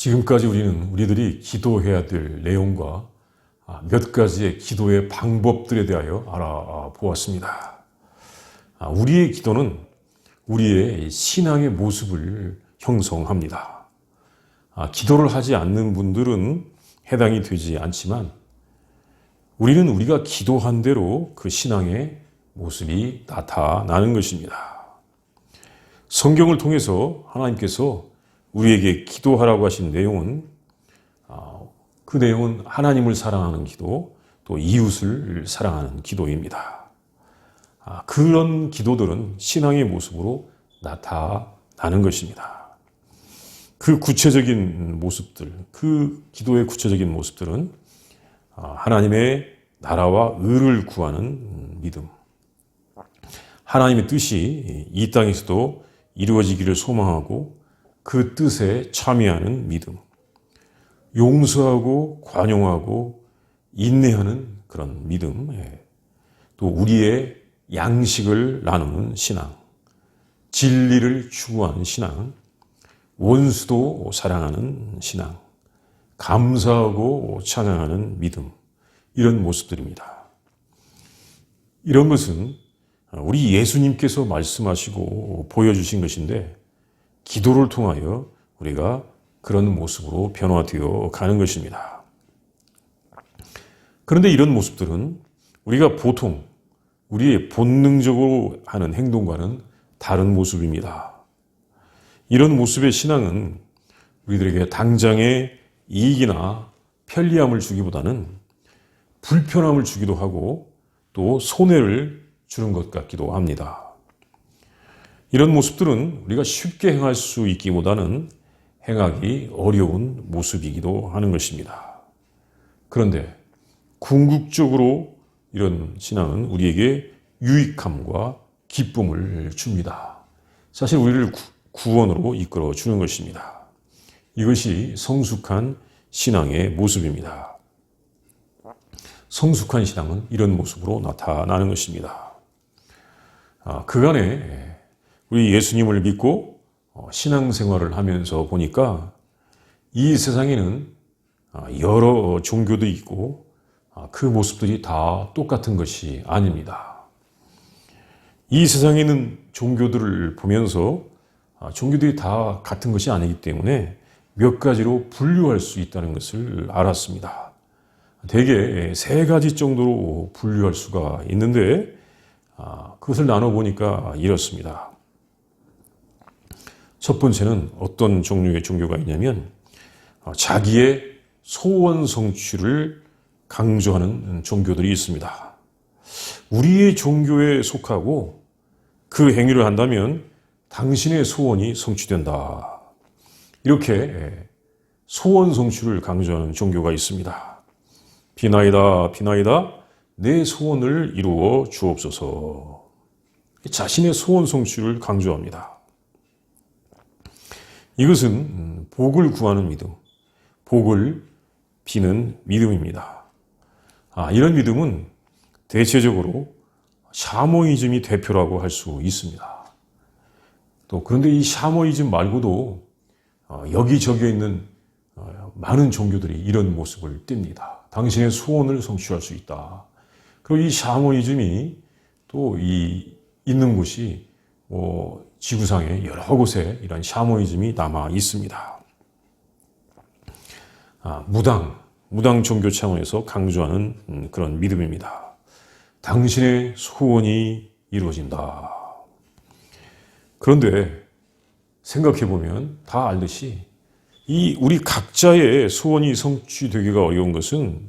지금까지 우리들이 기도해야 될 내용과 몇 가지의 기도의 방법들에 대하여 알아보았습니다. 우리의 기도는 우리의 신앙의 모습을 형성합니다. 기도를 하지 않는 분들은 해당이 되지 않지만 우리는 우리가 기도한 대로 그 신앙의 모습이 나타나는 것입니다. 성경을 통해서 하나님께서 우리에게 기도하라고 하신 내용은 그 내용은 하나님을 사랑하는 기도, 또 이웃을 사랑하는 기도입니다. 그런 기도들은 신앙의 모습으로 나타나는 것입니다. 그 구체적인 모습들, 그 기도의 구체적인 모습들은 하나님의 나라와 의를 구하는 믿음, 하나님의 뜻이 이 땅에서도 이루어지기를 소망하고 그 뜻에 참여하는 믿음, 용서하고 관용하고 인내하는 그런 믿음, 또 우리의 양식을 나누는 신앙, 진리를 추구하는 신앙, 원수도 사랑하는 신앙, 감사하고 찬양하는 믿음, 이런 모습들입니다. 이런 것은 우리 예수님께서 말씀하시고 보여주신 것인데 기도를 통하여 우리가 그런 모습으로 변화되어 가는 것입니다. 그런데 이런 모습들은 우리가 보통 우리의 본능적으로 하는 행동과는 다른 모습입니다. 이런 모습의 신앙은 우리들에게 당장의 이익이나 편리함을 주기보다는 불편함을 주기도 하고 또 손해를 주는 것 같기도 합니다. 이런 모습들은 우리가 쉽게 행할 수 있기보다는 행하기 어려운 모습이기도 하는 것입니다. 그런데 궁극적으로 이런 신앙은 우리에게 유익함과 기쁨을 줍니다. 사실 우리를 구원으로 이끌어 주는 것입니다. 이것이 성숙한 신앙의 모습입니다. 성숙한 신앙은 이런 모습으로 나타나는 것입니다. 그간에 우리 예수님을 믿고 신앙생활을 하면서 보니까 이 세상에는 여러 종교도 있고 그 모습들이 다 똑같은 것이 아닙니다. 이 세상에 있는 종교들을 보면서 종교들이 다 같은 것이 아니기 때문에 몇 가지로 분류할 수 있다는 것을 알았습니다. 대개 3가지 정도로 분류할 수가 있는데 그것을 나눠보니까 이렇습니다. 첫 번째는 어떤 종류의 종교가 있냐면 자기의 소원 성취를 강조하는 종교들이 있습니다. 우리의 종교에 속하고 그 행위를 한다면 당신의 소원이 성취된다. 이렇게 소원 성취를 강조하는 종교가 있습니다. 비나이다, 비나이다, 내 소원을 이루어 주옵소서. 자신의 소원 성취를 강조합니다. 이것은 복을 구하는 믿음, 복을 비는 믿음입니다. 이런 믿음은 대체적으로 샤머니즘이 대표라고 할 수 있습니다. 또 그런데 이 샤머니즘 말고도 여기저기에 있는 많은 종교들이 이런 모습을 띱니다. 당신의 소원을 성취할 수 있다. 그리고 이 샤머니즘이 또 있는 곳이 지구상의 여러 곳에 이런 샤머니즘이 남아 있습니다. 무당 종교 차원에서 강조하는 그런 믿음입니다. 당신의 소원이 이루어진다. 그런데 생각해보면 다 알듯이 우리 각자의 소원이 성취되기가 어려운 것은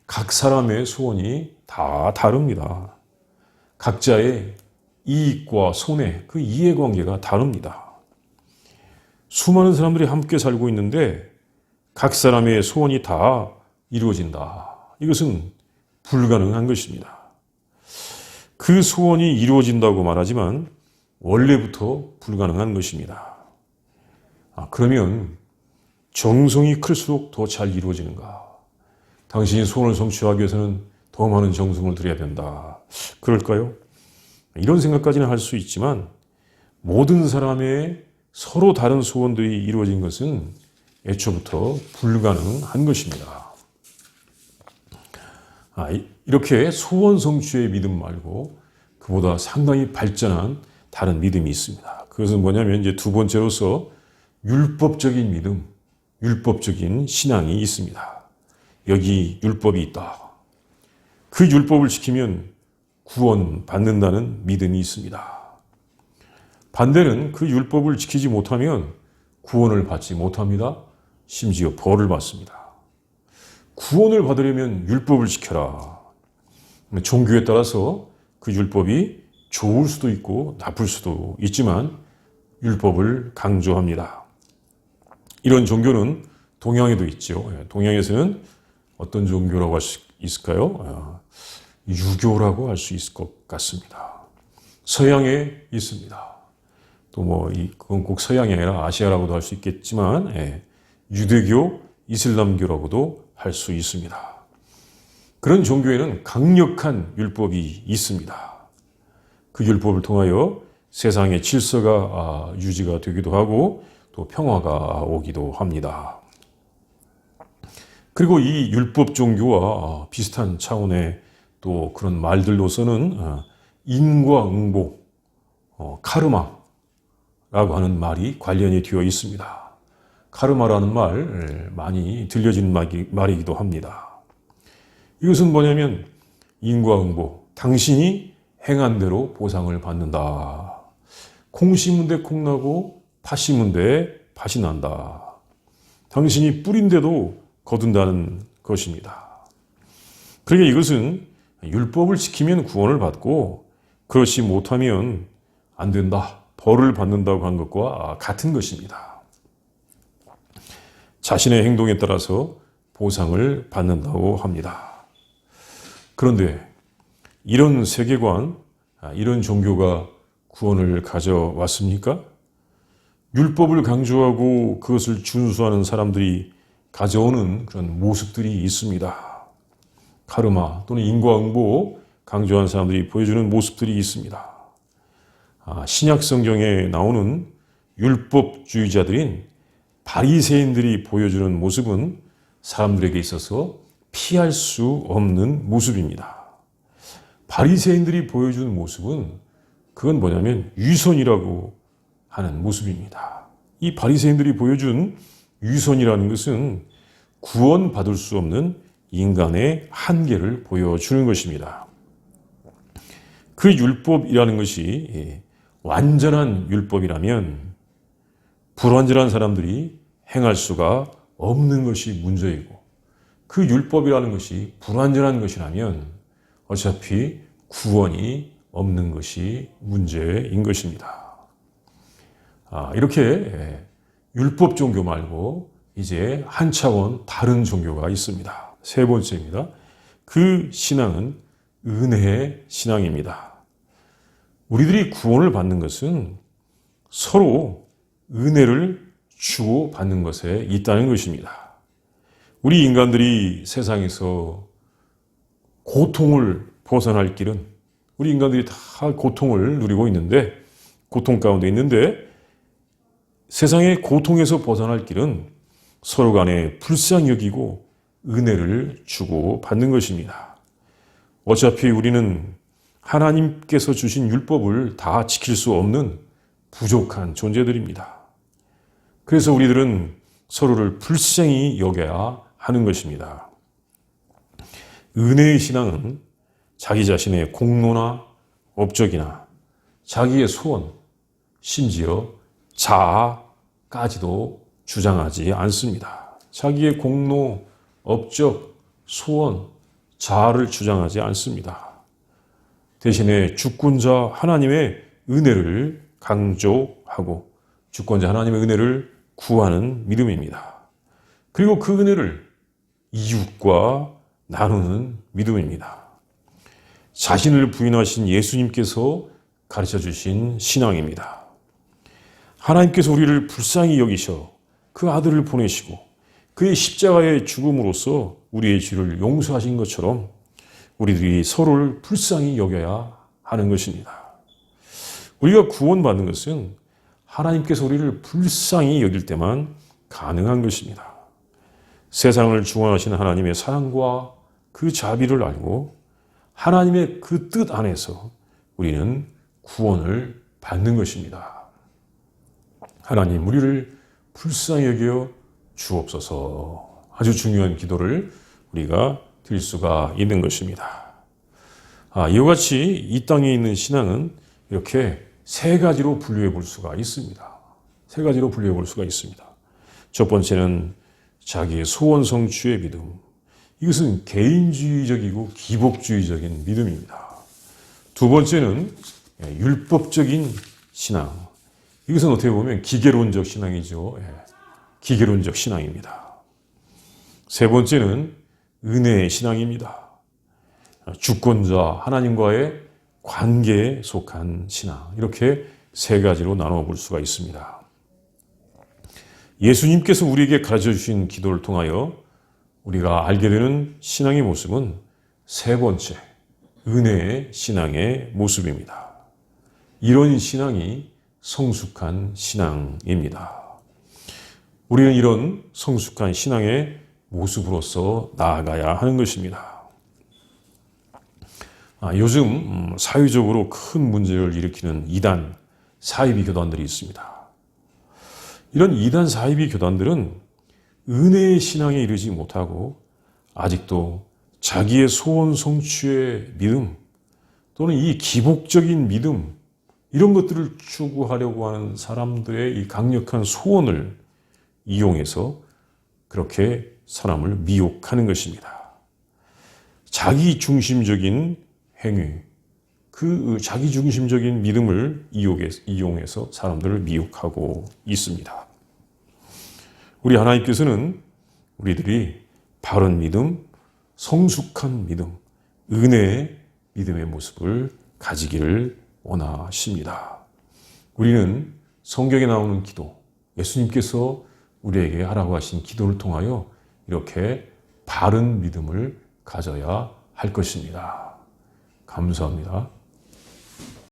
각 사람의 소원이 다 다릅니다. 각자의 이익과 손해, 그 이해관계가 다릅니다. 수많은 사람들이 함께 살고 있는데 각 사람의 소원이 다 이루어진다. 이것은 불가능한 것입니다. 그 소원이 이루어진다고 말하지만 원래부터 불가능한 것입니다. 그러면 정성이 클수록 더 잘 이루어지는가? 당신이 소원을 성취하기 위해서는 더 많은 정성을 들여야 된다. 그럴까요? 이런 생각까지는 할 수 있지만 모든 사람의 서로 다른 소원들이 이루어진 것은 애초부터 불가능한 것입니다. 이렇게 소원 성취의 믿음 말고 그보다 상당히 발전한 다른 믿음이 있습니다. 그것은 뭐냐면 이제 두 번째로서 율법적인 믿음, 율법적인 신앙이 있습니다. 여기 율법이 있다. 그 율법을 지키면 구원받는다는 믿음이 있습니다. 반대는 그 율법을 지키지 못하면 구원을 받지 못합니다. 심지어 벌을 받습니다. 구원을 받으려면 율법을 지켜라. 종교에 따라서 그 율법이 좋을 수도 있고 나쁠 수도 있지만 율법을 강조합니다. 이런 종교는 동양에도 있죠. 동양에서는 어떤 종교라고 할 수 있을까요? 유교라고 할 수 있을 것 같습니다. 서양에 있습니다. 또 그건 꼭 서양이 아니라 아시아라고도 할 수 있겠지만 유대교, 이슬람교라고도 할 수 있습니다. 그런 종교에는 강력한 율법이 있습니다. 그 율법을 통하여 세상의 질서가 유지가 되기도 하고 또 평화가 오기도 합니다. 그리고 이 율법 종교와 비슷한 차원의 또 그런 말들로서는 인과응보, 카르마라고 하는 말이 관련이 되어 있습니다. 카르마라는 말 많이 들려진 말이기도 합니다. 이것은 뭐냐면 인과응보, 당신이 행한 대로 보상을 받는다. 콩 심은 데 콩 나고 팥 심은 데 팥이 난다. 당신이 뿌린 데도 거둔다는 것입니다. 그러니까 이것은 율법을 지키면 구원을 받고 그렇지 못하면 안 된다. 벌을 받는다고 한 것과 같은 것입니다. 자신의 행동에 따라서 보상을 받는다고 합니다. 그런데 이런 세계관, 이런 종교가 구원을 가져왔습니까? 율법을 강조하고 그것을 준수하는 사람들이 가져오는 그런 모습들이 있습니다. 카르마 또는 인과응보 강조한 사람들이 보여주는 모습들이 있습니다. 신약 성경에 나오는 율법주의자들인 바리새인들이 보여주는 모습은 사람들에게 있어서 피할 수 없는 모습입니다. 바리새인들이 보여주는 모습은 그건 뭐냐면 위선이라고 하는 모습입니다. 이 바리새인들이 보여준 위선이라는 것은 구원받을 수 없는 인간의 한계를 보여주는 것입니다. 그 율법이라는 것이 완전한 율법이라면 불완전한 사람들이 행할 수가 없는 것이 문제이고 그 율법이라는 것이 불완전한 것이라면 어차피 구원이 없는 것이 문제인 것입니다. 이렇게 율법 종교 말고 이제 한 차원 다른 종교가 있습니다. 세 번째입니다. 그 신앙은 은혜의 신앙입니다. 우리들이 구원을 받는 것은 서로 은혜를 주고받는 것에 있다는 것입니다. 우리 인간들이 세상에서 고통을 벗어날 길은 우리 인간들이 다 고통을 누리고 있는데 고통 가운데 있는데 세상의 고통에서 벗어날 길은 서로 간에 불쌍히 여기고 은혜를 주고 받는 것입니다. 어차피 우리는 하나님께서 주신 율법을 다 지킬 수 없는 부족한 존재들입니다. 그래서 우리들은 서로를 불쌍히 여겨야 하는 것입니다. 은혜의 신앙은 자기 자신의 공로나 업적이나 자기의 소원, 심지어 자아까지도 주장하지 않습니다. 자기의 공로, 업적, 소원, 자아를 주장하지 않습니다. 대신에 주권자 하나님의 은혜를 강조하고 주권자 하나님의 은혜를 구하는 믿음입니다. 그리고 그 은혜를 이웃과 나누는 믿음입니다. 자신을 부인하신 예수님께서 가르쳐 주신 신앙입니다. 하나님께서 우리를 불쌍히 여기셔 그 아들을 보내시고 그의 십자가의 죽음으로써 우리의 죄를 용서하신 것처럼 우리들이 서로를 불쌍히 여겨야 하는 것입니다. 우리가 구원받는 것은 하나님께서 우리를 불쌍히 여길 때만 가능한 것입니다. 세상을 주관하시는 하나님의 사랑과 그 자비를 알고 하나님의 그 뜻 안에서 우리는 구원을 받는 것입니다. 하나님, 우리를 불쌍히 여겨 주옵소서. 아주 중요한 기도를 우리가 드릴 수가 있는 것입니다. 이와 같이 이 땅에 있는 신앙은 이렇게 세 가지로 분류해 볼 수가 있습니다. 세 가지로 분류해 볼 수가 있습니다. 첫 번째는 자기의 소원 성취의 믿음. 이것은 개인주의적이고 기복주의적인 믿음입니다. 두 번째는 율법적인 신앙. 이것은 어떻게 보면 기계론적 신앙이죠. 기계론적 신앙입니다. 세 번째는 은혜의 신앙입니다. 주권자 하나님과의 관계에 속한 신앙. 이렇게 세 가지로 나눠 볼 수가 있습니다. 예수님께서 우리에게 가르쳐 주신 기도를 통하여 우리가 알게 되는 신앙의 모습은 세 번째, 은혜의 신앙의 모습입니다. 이런 신앙이 성숙한 신앙입니다. 우리는 이런 성숙한 신앙의 모습으로서 나아가야 하는 것입니다. 요즘 사회적으로 큰 문제를 일으키는 이단, 사이비 교단들이 있습니다. 이런 이단, 사이비 교단들은 은혜의 신앙에 이르지 못하고 아직도 자기의 소원 성취의 믿음 또는 이 기복적인 믿음 이런 것들을 추구하려고 하는 사람들의 이 강력한 소원을 이용해서 그렇게 사람을 미혹하는 것입니다. 자기 중심적인 행위, 그 자기 중심적인 믿음을 이용해서 사람들을 미혹하고 있습니다. 우리 하나님께서는 우리들이 바른 믿음, 성숙한 믿음, 은혜의 믿음의 모습을 가지기를 원하십니다. 우리는 성경에 나오는 기도, 예수님께서 우리에게 하라고 하신 기도를 통하여 이렇게 바른 믿음을 가져야 할 것입니다. 감사합니다.